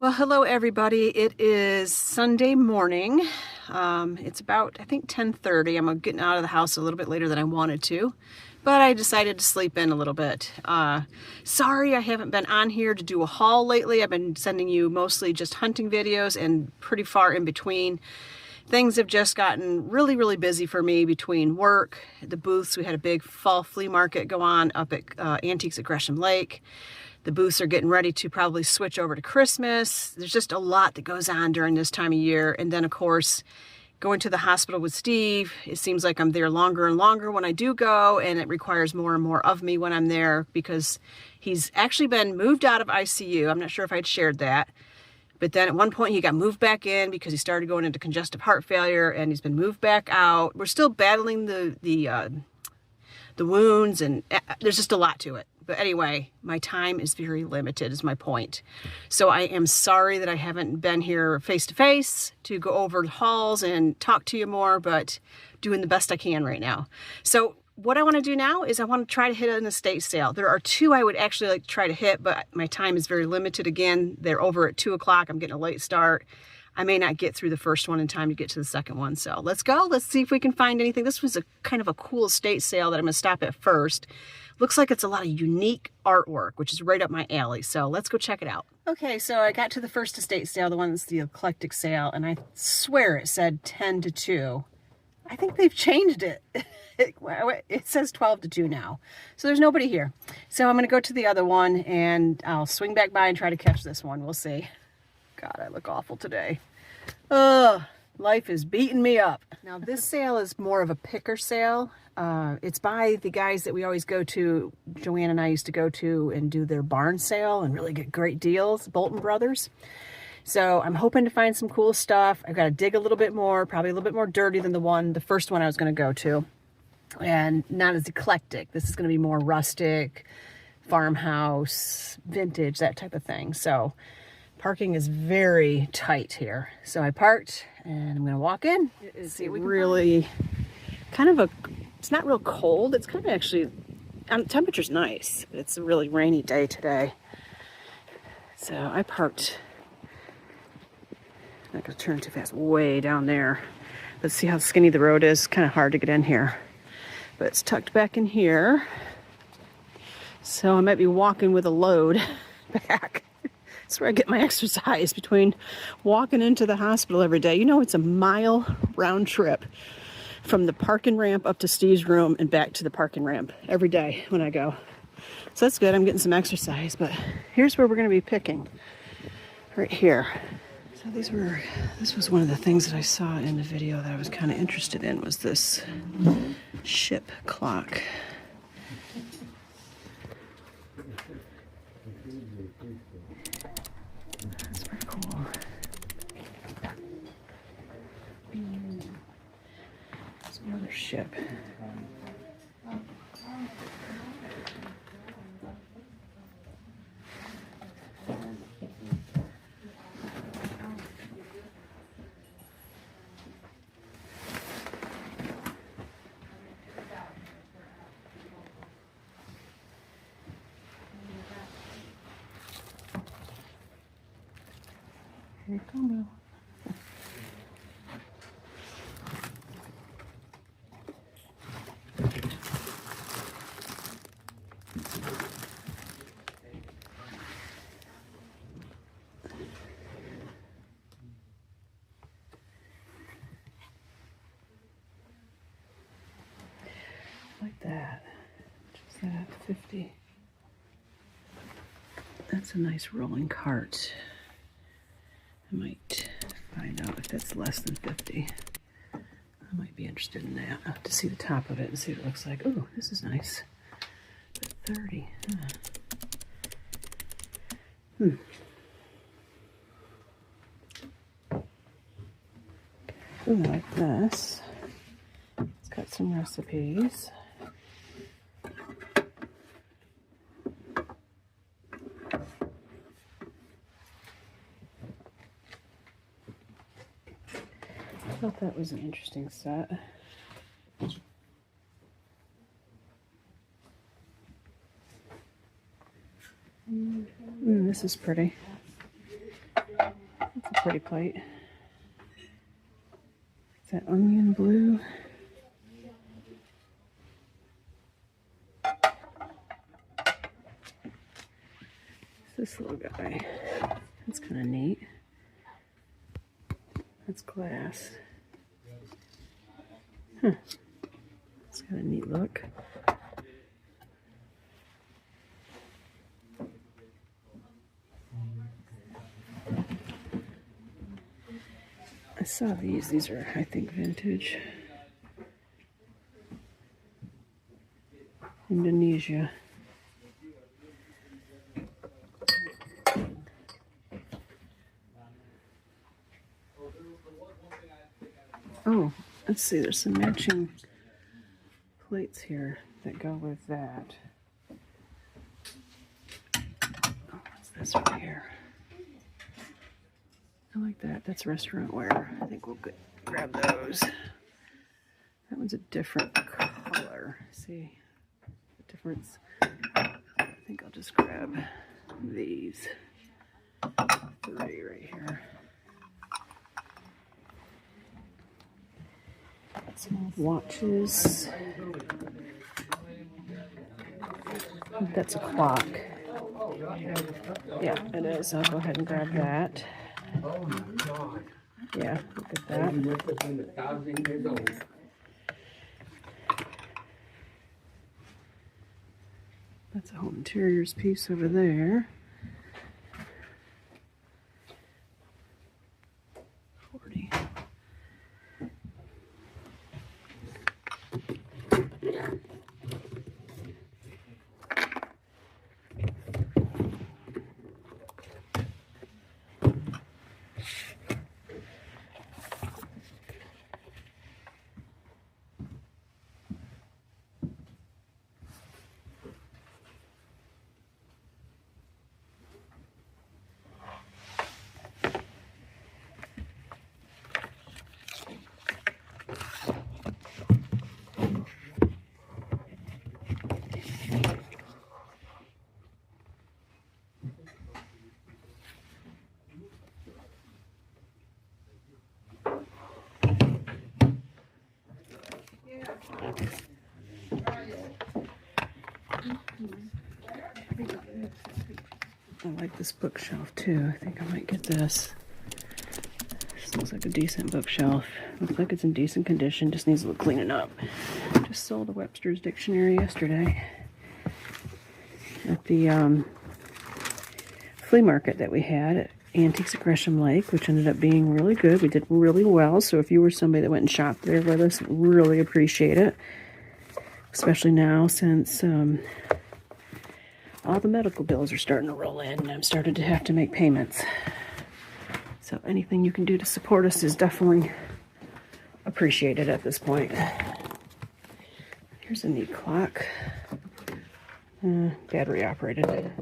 Well, hello everybody. It is Sunday morning. It's about, I think, 10:30. I'm getting out of the house a little bit later than I wanted to, but I decided to sleep in a little bit. Sorry I haven't been on here to do a haul lately. I've been sending you mostly just hunting videos and pretty far in between. Things have just gotten really busy for me between work, the booths. We had a big fall flea market go on up at Antiques at Gresham Lake. The booths are getting ready to probably switch over to Christmas. There's just a lot that goes on during this time of year. And then, of course, going to the hospital with Steve, it seems like I'm there longer and longer when I do go, and it requires more and more of me when I'm there because he's actually been moved out of ICU. I'm not sure if I'd shared that. But then at one point he got moved back in because he started going into congestive heart failure, and he's been moved back out. We're still battling the wounds, and there's just a lot to it. But anyway, my time is very limited is my point. So I am sorry that I haven't been here face to face to go over the hauls and talk to you more, but doing the best I can right now. So what I want to do now is I want to try to hit an estate sale. There are two I would actually like to try to hit, but my time is very limited. Again, they're over at 2 o'clock. I'm getting a late start. I may not get through the first one in time to get to the second one. So let's go. Let's see if we can find anything. This was a kind of a cool estate sale that I'm going to stop at first. Looks like it's a lot of unique artwork, which is right up my alley. So let's go check it out. Okay, so I got to the first estate sale, the one that's the eclectic sale, and I swear it said 10 to 2. I think they've changed it. It says 12 to 2 now. So there's nobody here. So I'm going to go to the other one, and I'll swing back by and try to catch this one. We'll see. God, I look awful today. Ugh, life is beating me up. Now this sale is more of a picker sale. It's by the guys that we always go to, Joanne and I used to go to and do their barn sale and really get great deals, Bolton Brothers. So I'm hoping to find some cool stuff. I've got to dig a little bit more, probably a little bit more dirty than the first one I was going to go to. And not as eclectic. This is going to be more rustic, farmhouse, vintage, that type of thing. So parking is very tight here. So I parked and I'm going to walk in. It's really kind of it's not real cold. It's kind of actually, temperature's nice. It's a really rainy day today. So I parked, I'm not going to turn too fast, way down there. Let's see how skinny the road is. Kind of hard to get in here. But it's tucked back in here. So I might be walking with a load back. That's where I get my exercise between walking into the hospital every day. You know, it's a mile round trip from the parking ramp up to Steve's room and back to the parking ramp every day when I go. So that's good. I'm getting some exercise, but here's where we're going to be picking. Right here. So this was one of the things that I saw in the video that I was kind of interested in, was this ship clock. That's pretty cool. It's another ship. Here you go, Bill. Like that. Just that 50. That's a nice rolling cart. I might find out if that's less than 50. I might be interested in that. I'll have to see the top of it and see what it looks like. Oh, this is nice. But 30. Ooh, I like this. It's got some recipes. I thought that was an interesting set. This is pretty. pretty plate. Is that onion blue? This little guy. That's kind of neat. That's glass. Huh. It's got a neat look. I saw these. These are, I think, vintage. Indonesia. Oh, let's see. There's some matching plates here that go with that. Oh, what's this right here? I like that. That's restaurant wear. I think we'll grab those. That one's a different color. See the difference? I think I'll just grab these 3 right here. Some old watches. That's a clock. Yeah, it is. I'll go ahead and grab that. Yeah, look at that. That's a home interiors piece over there. 40. I like this bookshelf too. I think I might get this. This looks like a decent bookshelf. Looks like it's in decent condition. Just needs a little cleaning up. Just sold a Webster's Dictionary yesterday at the flea market that we had at Antiques at Gresham Lake, which ended up being really good. We did really well. So if you were somebody that went and shopped there with us, really appreciate it. Especially now since all the medical bills are starting to roll in and I'm starting to have to make payments. So anything you can do to support us is definitely appreciated at this point. Here's a neat clock. Battery operated.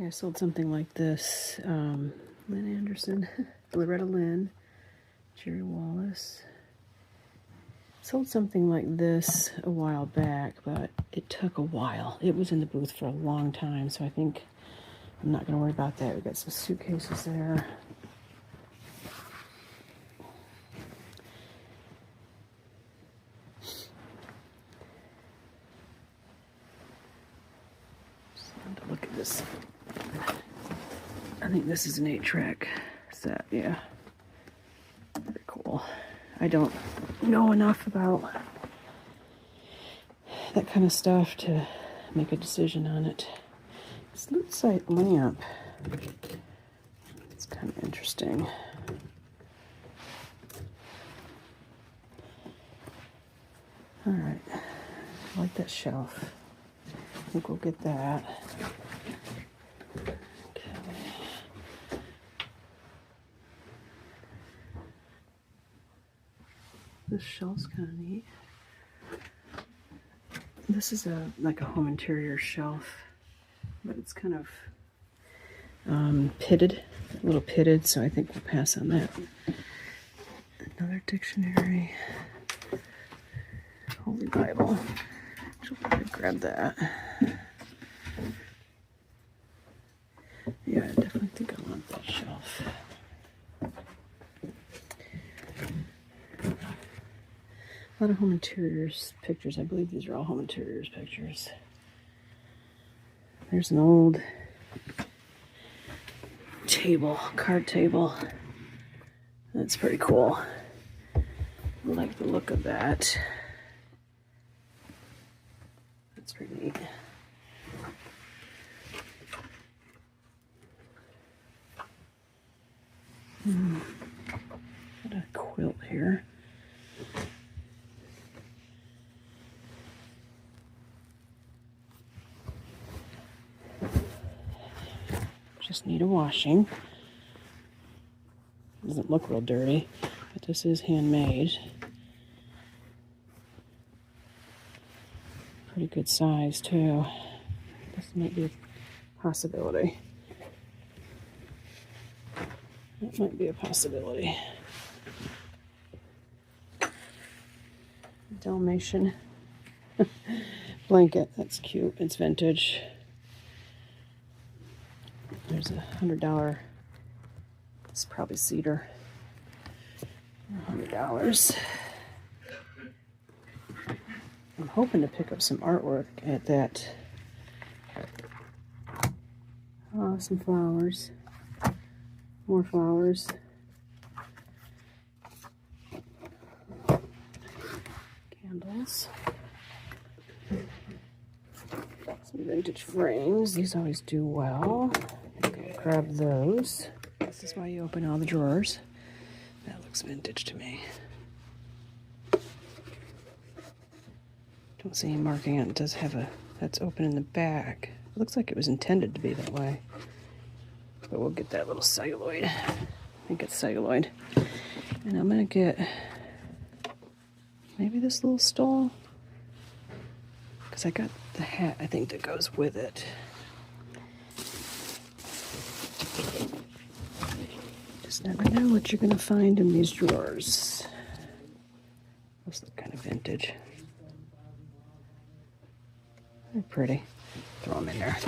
I sold something like this. Lynn Anderson, Loretta Lynn, Jerry Wallace. Sold something like this a while back, but it took a while. It was in the booth for a long time, so I think I'm not going to worry about that. We got some suitcases there. Just wanted to look at this. I think this is an 8-track set, yeah. Very cool. I don't know enough about that kind of stuff to make a decision on it. This Lucite lamp, it's kind of interesting. All right, I like that shelf. think we'll get that. Okay. This shelf's kind of neat. This is like a home interior shelf, but it's kind of pitted, a little pitted, so I think we'll pass on that. Another dictionary, Holy Bible. She'll probably grab that. Yeah, I definitely think I want that shelf. A lot of home interiors pictures. I believe these are all home interiors pictures. There's an old table, card table. That's pretty cool. I like the look of that. That's pretty neat. Got a quilt here. Just need a washing. Doesn't look real dirty, but this is handmade. Pretty good size too. This might be a possibility. That might be a possibility. Dalmatian blanket. That's cute. It's vintage. There's $100. It's probably cedar. $100. I'm hoping to pick up some artwork at that. Oh, some flowers. More flowers. Candles. Some vintage frames. These always do well. Grab those. This is why you open all the drawers. That looks vintage to me. Don't see any marking on it. It does have that's open in the back. It looks like it was intended to be that way. But we'll get that little celluloid. I think it's celluloid. And I'm gonna get maybe this little stole. Because I got the hat, I think, that goes with it. Just never know what you're going to find in these drawers. Those look kind of vintage. They're pretty. Throw them in there.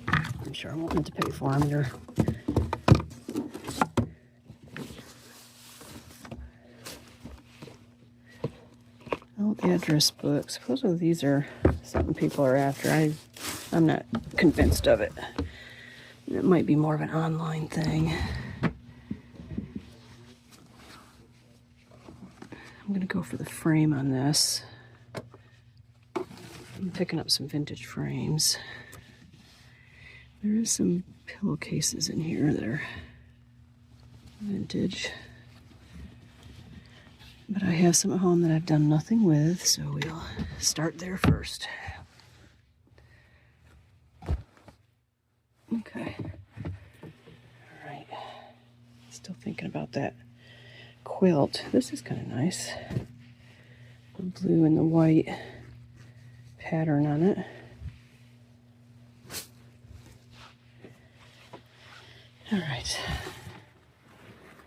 I'm sure I won't need to pay for them either. Oh, the address book. Supposedly these are something people are after. I'm not convinced of it. It might be more of an online thing. I'm gonna go for the frame on this. I'm picking up some vintage frames. There is some pillowcases in here that are vintage. But I have some at home that I've done nothing with, so we'll start there first. Okay. All right. Still thinking about that quilt. This is kind of nice. The blue and the white pattern on it. All right.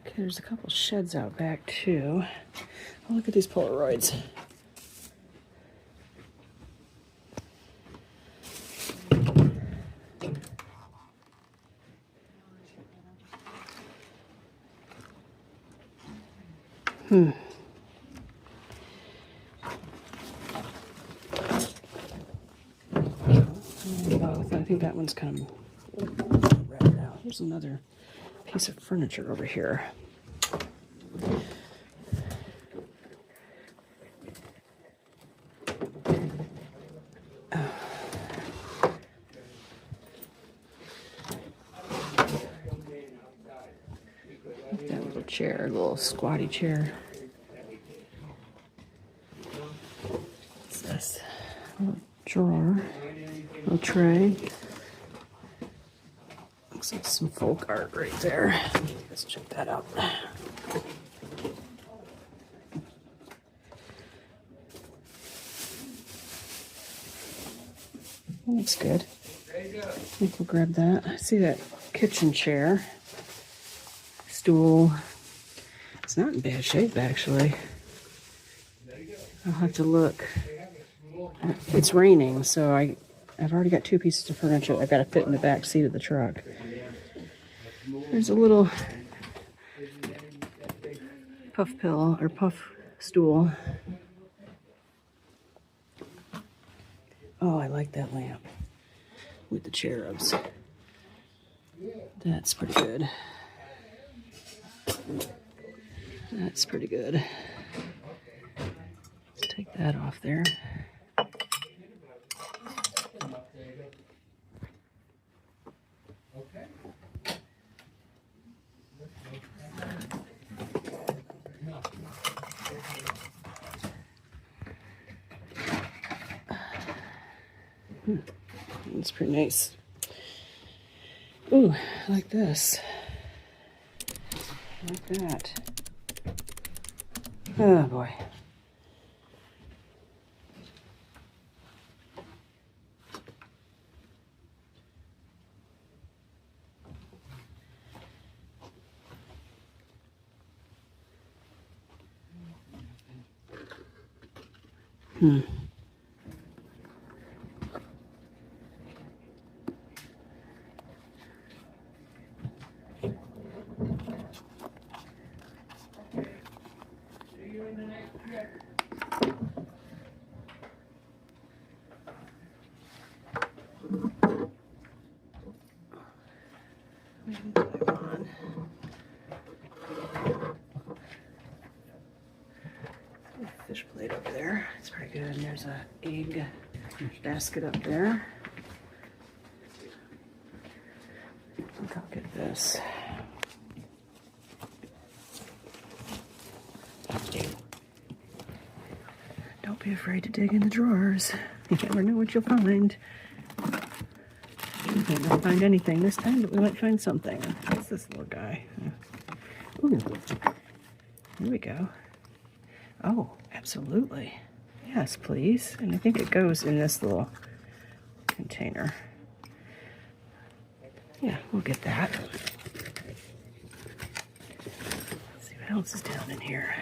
Okay, there's a couple sheds out back too. Oh, look at these Polaroids. Both. I think that one's kind of ratted out. Here's another piece of furniture over here. That little chair, a little squatty chair. What's this? A little drawer, little tray. Looks like some folk art right there. Let's check that out. That looks good. I think we'll grab that. I see that kitchen chair, stool. It's not in bad shape, actually. I'll have to look. It's raining, so I've already got 2 pieces of furniture I've got to fit in the back seat of the truck. There's a little puff pillow or puff stool. Oh, I like that lamp with the cherubs. That's pretty good. That's pretty good. Let's take that off there. It's pretty nice. Ooh, I like this. I like that. Oh boy. Fish plate up there. It's pretty good. And there's a egg basket up there. I think I'll get this. Don't be afraid to dig in the drawers. You never know what you'll find. We might not find anything this time, but we might find something. What's this little guy? Ooh. Here we go. Oh, absolutely. Yes, please. And I think it goes in this little container. Yeah, we'll get that. Let's see what else is down in here.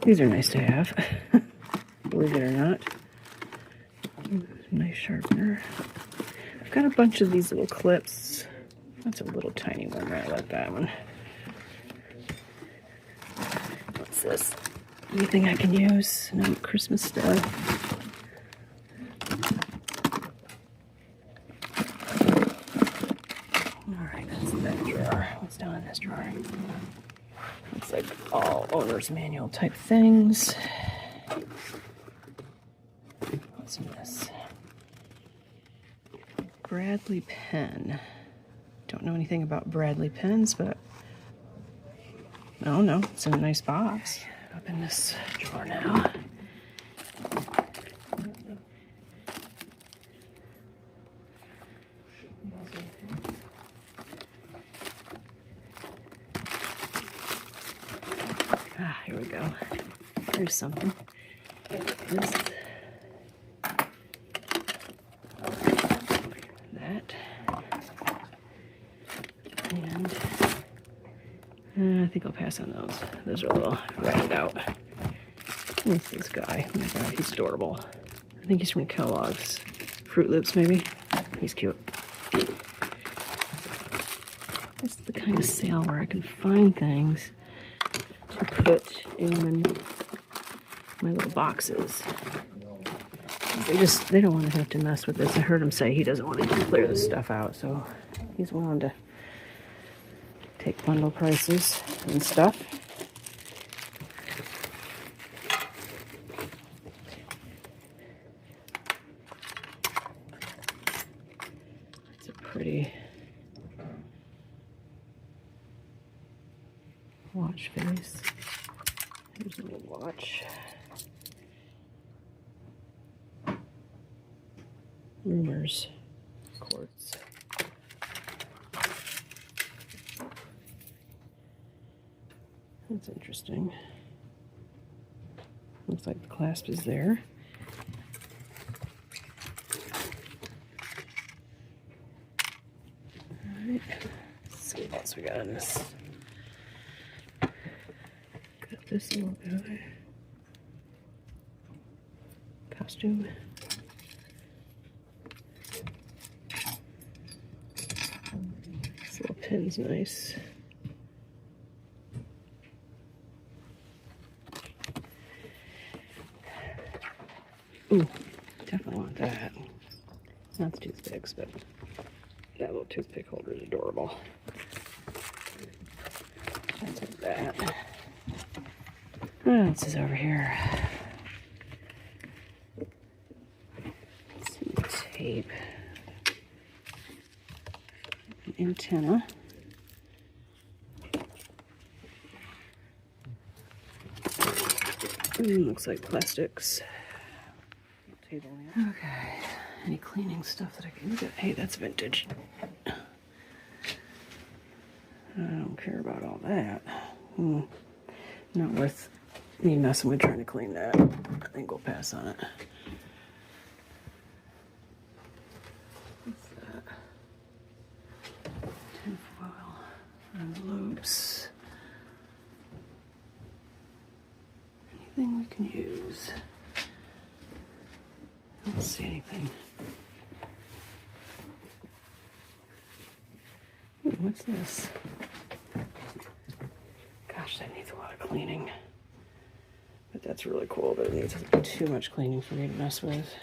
These are nice to have, believe it or not. Nice sharpener. I've got a bunch of these little clips. That's a little tiny one. I like that one. What's this? Anything I can use? No Christmas stuff. Alright, that's that drawer. What's down in this drawer? Looks like all owner's manual type things. What's in this? Bradley pen. Don't know anything about Bradley pens, but I don't know. It's in a nice box. Open this drawer now. Ah, here we go. Here's something. This. That. And I think I'll pass on those. Those are a little ratted out. What's this guy? Oh my god, he's adorable. I think he's from Kellogg's. Fruit Loops, maybe? He's cute. This is the kind of sale where I can find things to put in my little boxes. They don't want to have to mess with this. I heard him say he doesn't want to clear this stuff out, so he's willing to take bundle prices and stuff. It's a pretty watch face. Here's a little watch. Rumors. Quartz. That's interesting. Looks like the clasp is there. Alright, let's see what else we got in this. Got this little guy. Costume. This little pin's nice. Ooh, definitely want that. Not the toothpicks, but that little toothpick holder is adorable. I'll take that. What else is over here? Some tape. An antenna. Looks like plastics. Okay, any cleaning stuff that I can get? Hey, that's vintage. I don't care about all that. Not worth me messing with trying to clean that. I think we'll pass on it. What's that? Tinfoil envelopes. Anything we can use? I don't see anything. Ooh, what's this? Gosh, that needs a lot of cleaning. But that's really cool, but it needs too much cleaning for me to mess with.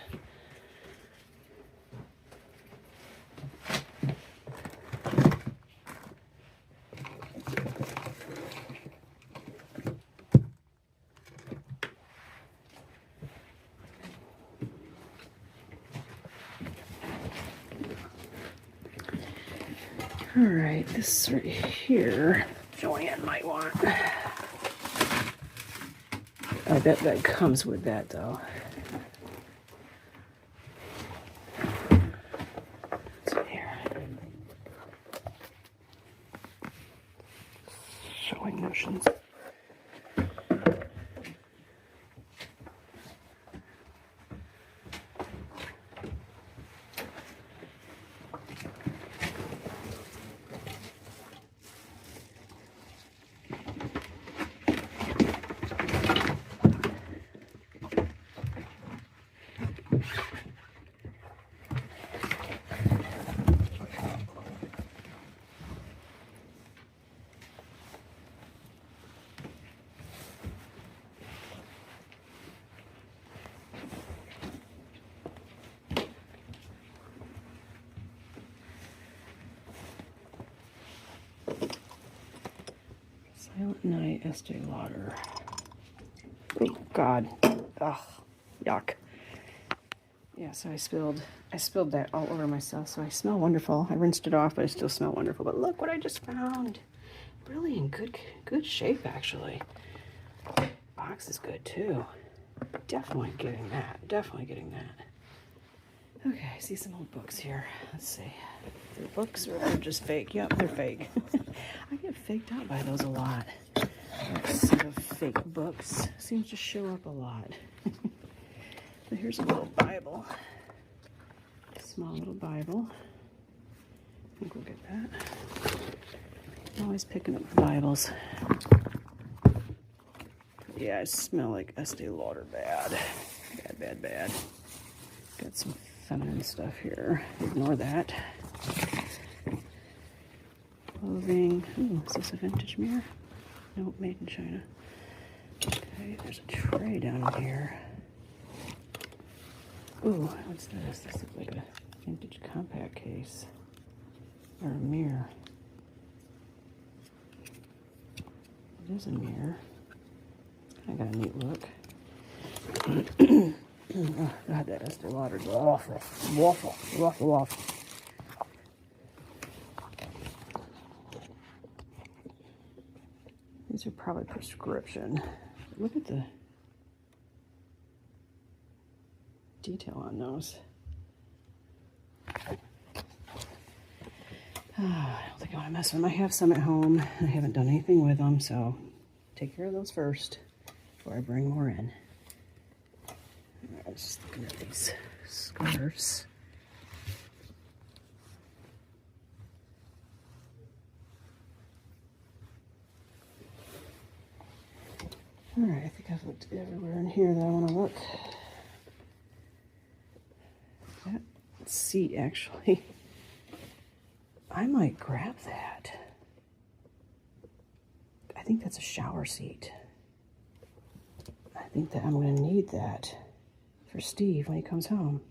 All right, this right here, Joanne might want. I bet that comes with that though. What's in here? Sewing motions. Silent Night, Estee Lauder. Oh God, ugh, yuck. Yeah, so I spilled that all over myself. So I smell wonderful. I rinsed it off, but I still smell wonderful. But look what I just found. Really in good shape, actually. Box is good too. Definitely getting that. Definitely getting that. Okay, I see some old books here. Let's see. They're books or they're just fake? Yep, they're fake. I get faked out by those a lot. That set of fake books seems to show up a lot. So here's a little Bible. Small little Bible. I think we'll get that. I'm always picking up Bibles. Yeah, I smell like Estee Lauder bad. Bad. Got some feminine stuff here. Ignore that. Clothing. Ooh, is this a vintage mirror? Nope, made in China. Okay, there's a tray down here. Ooh, what's this? This looks like a vintage compact case. Or a mirror. It is a mirror. I got a neat look. Oh, God, that Estee Lauder's awful. Awful. These are probably prescription. Look at the detail on those. I don't think I want to mess with them. I have some at home. I haven't done anything with them, so take care of those first before I bring more in. I was just looking at these scarves. Alright, I think I've looked everywhere in here that I want to look. That seat, actually, I might grab that. I think that's a shower seat. I think that I'm going to need that for Steve when he comes home.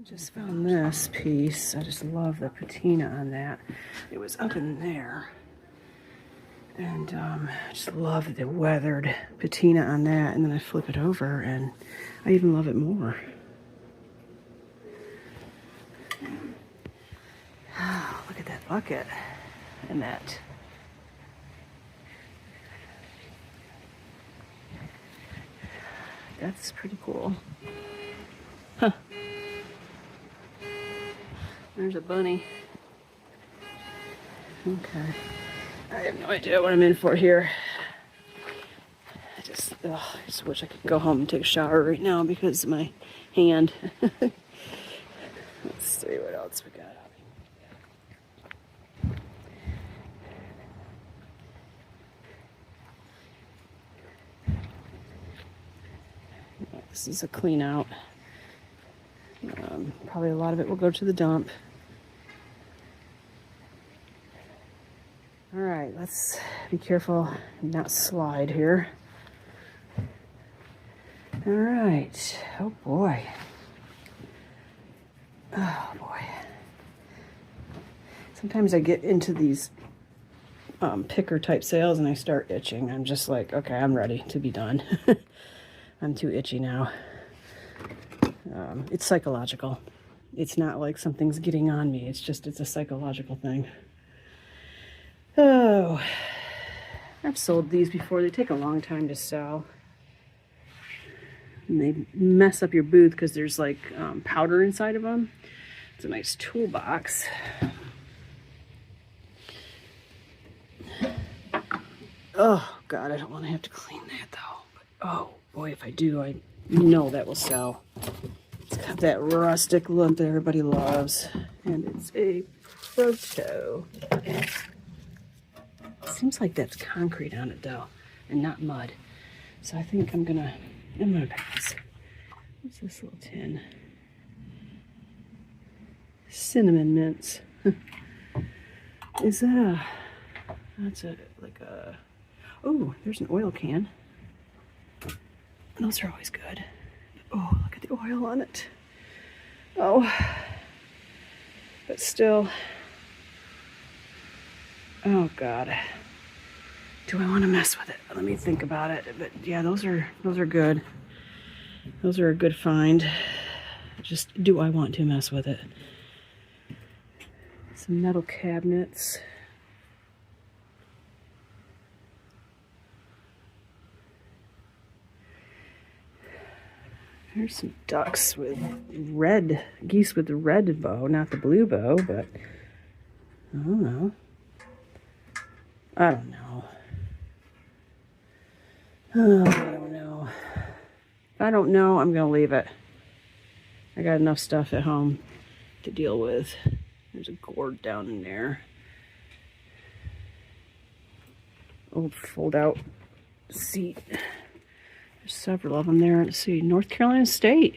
I just found this piece. I just love the patina on that. It was up in there. And I just love the weathered patina on that. And then I flip it over and I even love it more. Oh, look at that bucket and that. That's pretty cool. Huh. There's a bunny. Okay. I have no idea what I'm in for here. I just wish I could go home and take a shower right now because of my hand. Let's see what else we got. This is a clean out. Probably a lot of it will go to the dump. All right, let's be careful and not slide here. All right. Oh boy. Oh boy. Sometimes I get into these picker type sales and I start itching. I'm just like, okay, I'm ready to be done. I'm too itchy now. It's psychological. It's not like something's getting on me. It's a psychological thing. Oh, I've sold these before. They take a long time to sell. And they mess up your booth because there's like powder inside of them. It's a nice toolbox. Oh, God, I don't want to have to clean that though. But, oh, boy, if I do, I know that will sell. It's got that rustic look that everybody loves. And it's a proto. Seems like that's concrete on it though, and not mud. So I think I'm gonna pass. What's this little tin? Cinnamon mints. Is that oh, there's an oil can. Those are always good. Oh, look at the oil on it. Oh, but still. Oh God, do I want to mess with it? Let me think about it. But yeah, those are good. Those are a good find. Just, do I want to mess with it? Some metal cabinets. There's some ducks with geese with the red bow, not the blue bow, but I don't know. I don't know. Oh, I don't know. If I don't know, I'm going to leave it. I got enough stuff at home to deal with. There's a gourd down in there. Old fold-out seat. There's several of them there. Let's see, North Carolina State.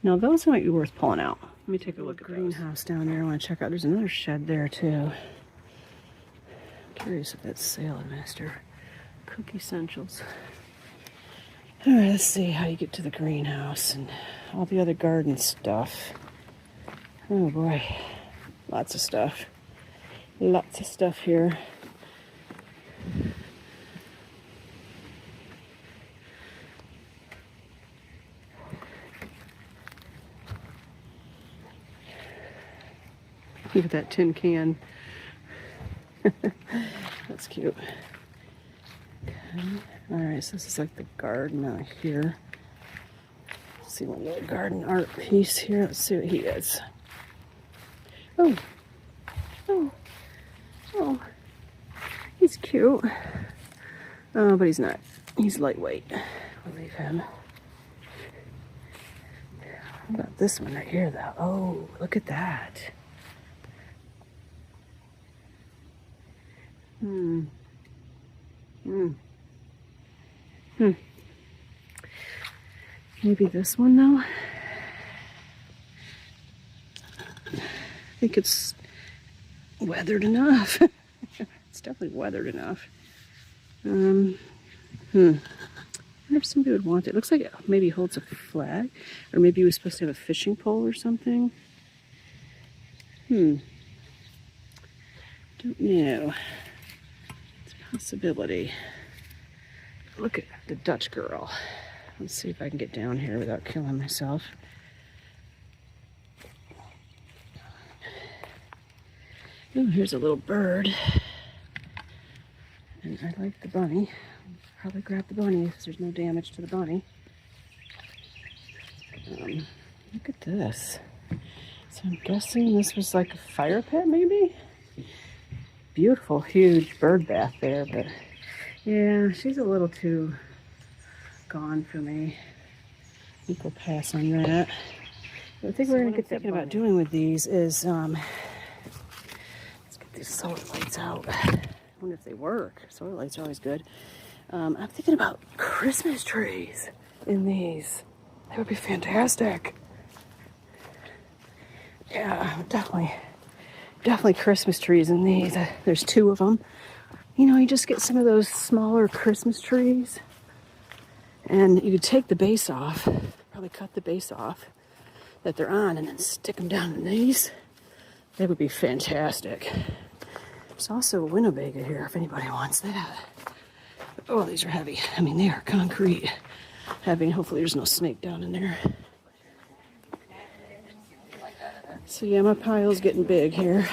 Now, those might be worth pulling out. Let me take a look at the greenhouse down there. I want to check out. There's another shed there, too. Curious if that's Salad Master. Cook Essentials. All right, let's see how you get to the greenhouse and all the other garden stuff. Oh boy, lots of stuff. Lots of stuff here. Look at that tin can. That's cute. Okay. All right, so this is like the garden out here. Let's see one little garden art piece here. Let's see what he is. Oh, Oh, oh, he's cute. But he's not. He's lightweight. I'll leave him. What about this one right here, though? Oh, look at that. Maybe this one, though? I think it's weathered enough. It's definitely weathered enough. I wonder if somebody would want it. It looks like it maybe holds a flag, or maybe it was supposed to have a fishing pole or something. Don't know. It's a possibility. Look at the Dutch girl. Let's see if I can get down here without killing myself. Oh, here's a little bird. And I like the bunny. I'll probably grab the bunny because there's no damage to the bunny. Look at this. So I'm guessing this was like a fire pit, maybe? Beautiful, huge bird bath there, but yeah, she's a little too gone for me. I think we'll pass on that. But I think we're going to get thinking about doing with these is, let's get these solar lights out. I wonder if they work. Solar lights are always good. I'm thinking about Christmas trees in these. That would be fantastic. Yeah, definitely Christmas trees in these. There's 2 of them. You know, you just get some of those smaller Christmas trees, and you could take the base off, probably cut the base off that they're on, and then stick them down in these. That would be fantastic. There's also a Winnebago here if anybody wants that. Oh, these are heavy. I mean, they are concrete heavy. Hopefully there's no snake down in there. So yeah, my pile's getting big here.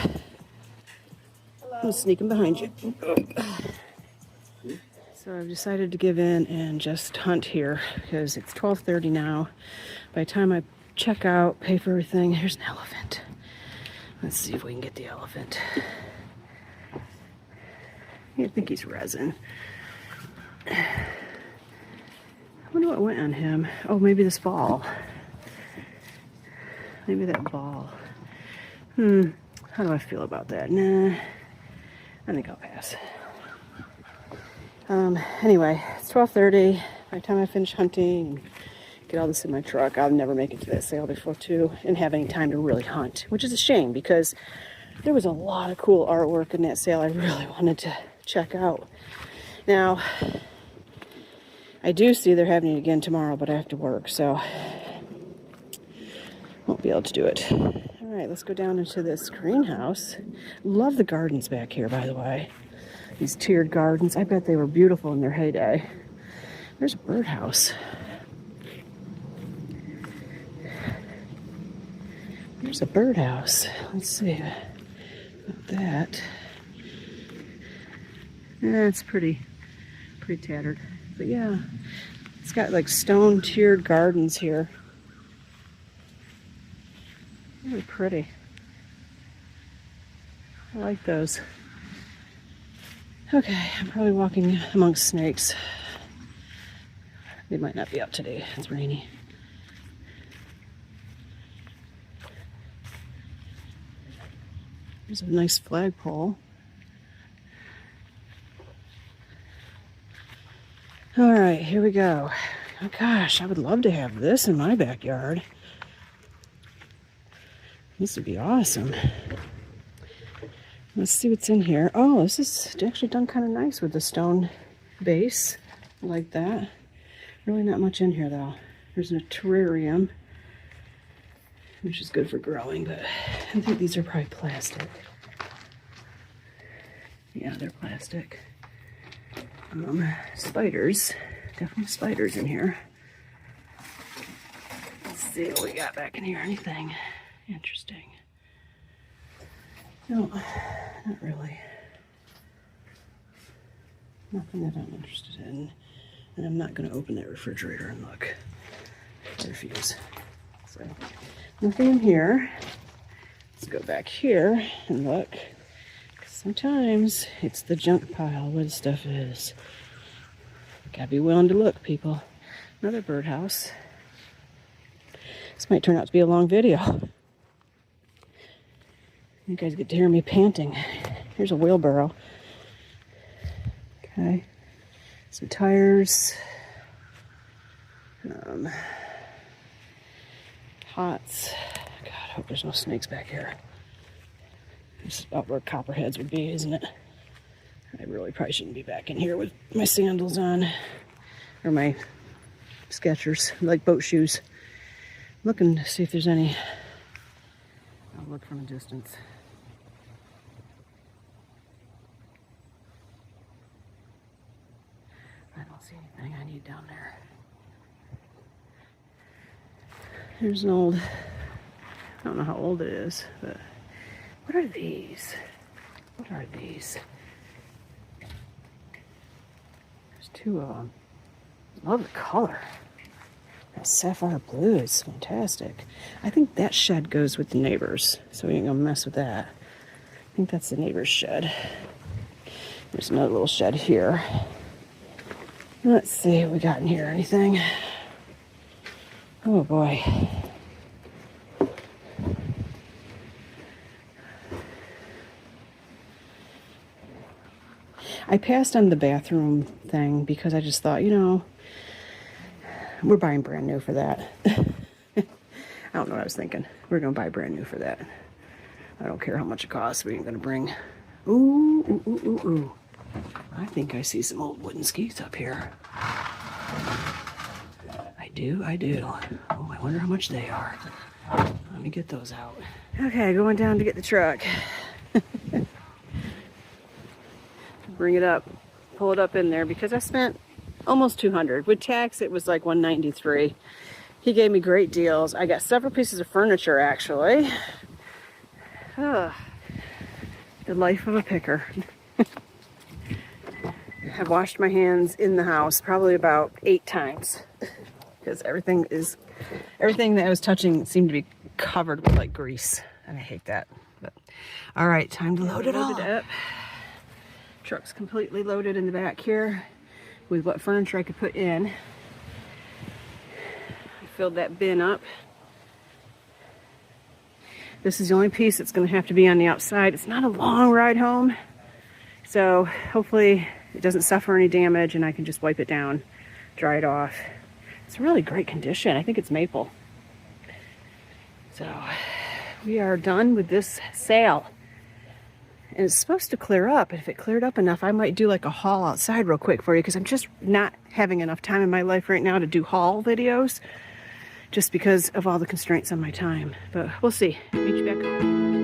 I'm sneaking behind you. So I've decided to give in and just hunt here because it's 12:30 now. By the time I check out, pay for everything, here's an elephant. Let's see if we can get the elephant. I think he's resin. I wonder what went on him. Oh, maybe this ball. Maybe that ball. How do I feel about that? Nah, I think I'll pass. Anyway, it's 12:30. By the time I finish hunting and get all this in my truck, I'll never make it to that sale before 2 and have any time to really hunt, which is a shame because there was a lot of cool artwork in that sale I really wanted to check out. Now, I do see they're having it again tomorrow, but I have to work, so won't be able to do it. All right, let's go down into this greenhouse. Love the gardens back here, by the way. These tiered gardens. I bet they were beautiful in their heyday. There's a birdhouse. There's a birdhouse. Let's see about that. Yeah, it's pretty tattered. But yeah, it's got like stone tiered gardens here. Really pretty. I like those. Okay, I'm probably walking amongst snakes. They might not be out today. It's rainy. There's a nice flagpole. All right, here we go. Oh gosh, I would love to have this in my backyard. This would be awesome. Let's see what's in here. Oh, this is actually done kind of nice with the stone base. I like that. Really not much in here though. There's a terrarium, which is good for growing, but I think these are probably plastic. Yeah, they're plastic. Spiders. Definitely spiders in here. Let's see what we got back in here. Anything interesting? No, not really. Nothing that I'm interested in. And I'm not going to open that refrigerator and look. I refuse. So, nothing in here. Let's go back here and look. Sometimes it's the junk pile where the stuff is. Gotta be willing to look, people. Another birdhouse. This might turn out to be a long video. You guys get to hear me panting. Here's a wheelbarrow. Okay. Some tires. Pots. God, I hope there's no snakes back here. This is about where copperheads would be, isn't it? I really probably shouldn't be back in here with my sandals on. Or my Skechers, like boat shoes. Looking to see if there's any. I'll look from a distance. I don't see anything I need down there. Here's an old, I don't know how old it is, but what are these? What are these? There's two of them. Love the color. That sapphire blue is fantastic. I think that shed goes with the neighbors, so we ain't gonna mess with that. I think that's the neighbor's shed. There's another little shed here. Let's see what we got in here. Anything? Oh boy. I passed on the bathroom thing because I just thought, you know, we're buying brand new for that. I don't know what I was thinking. We're going to buy brand new for that. I don't care how much it costs. We ain't going to bring... Ooh, ooh, ooh, ooh, ooh. I think I see some old wooden skis up here. I do. Oh, I wonder how much they are. Let me get those out. Okay, going down to get the truck. Bring it up, pull it up in there because I spent almost $200. With tax, it was like $193. He gave me great deals. I got several pieces of furniture, actually. The life of a picker. I've washed my hands in the house probably about 8 times because everything that I was touching seemed to be covered with like grease, and I hate that. But all right, time to load it up. Truck's completely loaded in the back here with what furniture I could put in. I filled that bin up. This is the only piece that's going to have to be on the outside. It's not a long ride home, so hopefully it doesn't suffer any damage and I can just wipe it down, dry it off. It's in really great condition. I think it's maple. So we are done with this sale. And it's supposed to clear up. If it cleared up enough, I might do like a haul outside real quick for you because I'm just not having enough time in my life right now to do haul videos just because of all the constraints on my time. But we'll see. Meet you back home.